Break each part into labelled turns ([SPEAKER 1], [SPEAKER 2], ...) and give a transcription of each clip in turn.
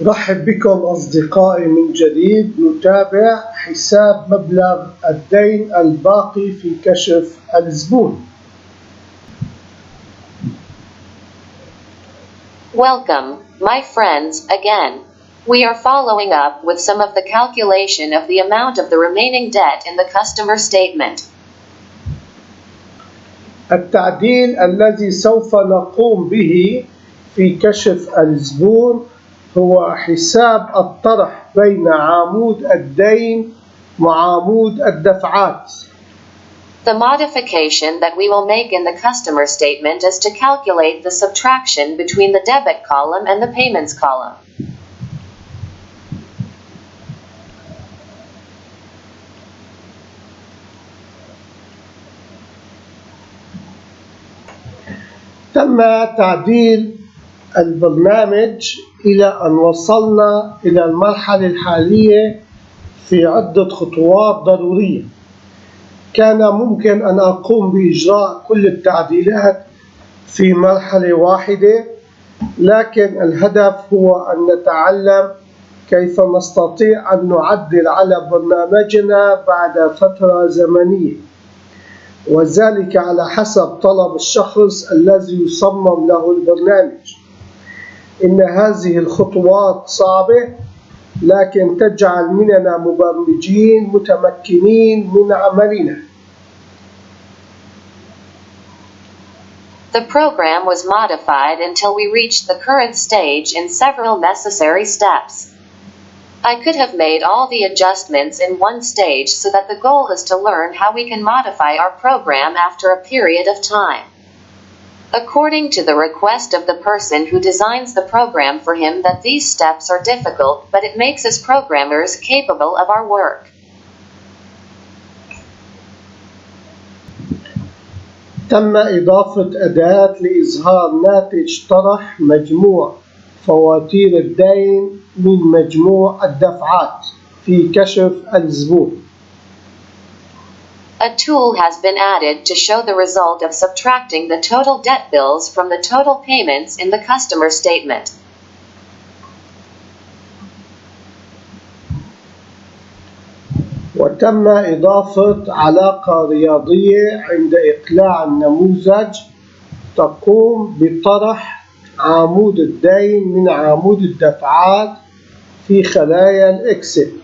[SPEAKER 1] رحب بكم أصدقائي من جديد. نتابع حساب مبلغ الدين الباقي في كشف الزبون.
[SPEAKER 2] Welcome, my friends, again. We are following up with some of the calculation of the amount of the remaining debt in the customer statement.
[SPEAKER 1] التعديل الذي سوف نقوم به في كشف الزبون هو حساب الطرح بين عمود الدين وعمود الدفعات.
[SPEAKER 2] The modification that we will make in the customer statement is to calculate the subtraction between the debit column and the payments column.
[SPEAKER 1] تم تعديل البرنامج إلى أن وصلنا إلى المرحلة الحالية في عدة خطوات ضرورية. كان ممكن أن أقوم بإجراء كل التعديلات في مرحلة واحدة، لكن الهدف هو أن نتعلم كيف نستطيع أن نعدل على برنامجنا بعد فترة زمنية، وذلك على حسب طلب الشخص الذي يصمم له البرنامج. إن هذه الخطوات صعبة، لكن تجعل مننا مبرمجين متمكنين من عملنا.
[SPEAKER 2] The program was modified until we reached the current stage in several necessary steps. I could have made all the adjustments in one stage, so that the goal is to learn how we can modify our program after a period of time. According to the request of the person who designs the program for him, that these steps are difficult, but it makes us programmers capable of our work.
[SPEAKER 1] تم إضافة أداة لإظهار ناتج طرح مجموع فواتير الدين من مجموع الدفعات في كشف الزبون.
[SPEAKER 2] A tool has been added to show the result of subtracting the total debt bills from the total payments in the customer statement.
[SPEAKER 1] وتم إضافة علاقة رياضية عند إقلاع النموذج تقوم بطرح عمود الدين من عمود الدفعات في خلايا الإكسل.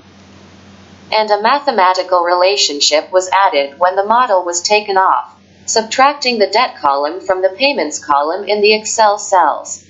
[SPEAKER 2] And a mathematical relationship was added when the model was taken off, subtracting the debt column from the payments column in the Excel cells.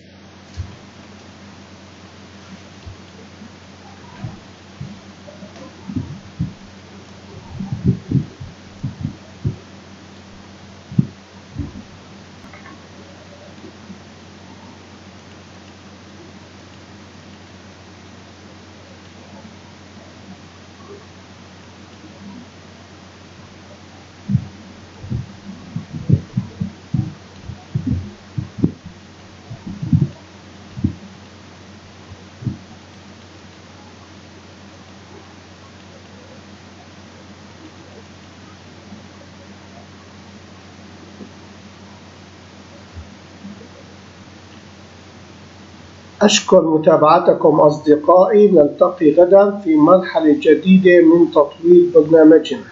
[SPEAKER 1] أشكر متابعتكم أصدقائي. نلتقي غدا في مرحلة جديدة من تطوير برنامجنا.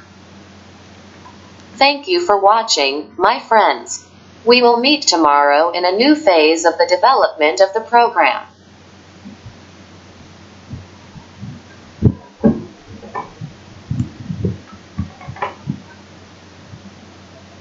[SPEAKER 2] Thank you for watching, my friends. We will meet tomorrow in a new phase of the development of the program.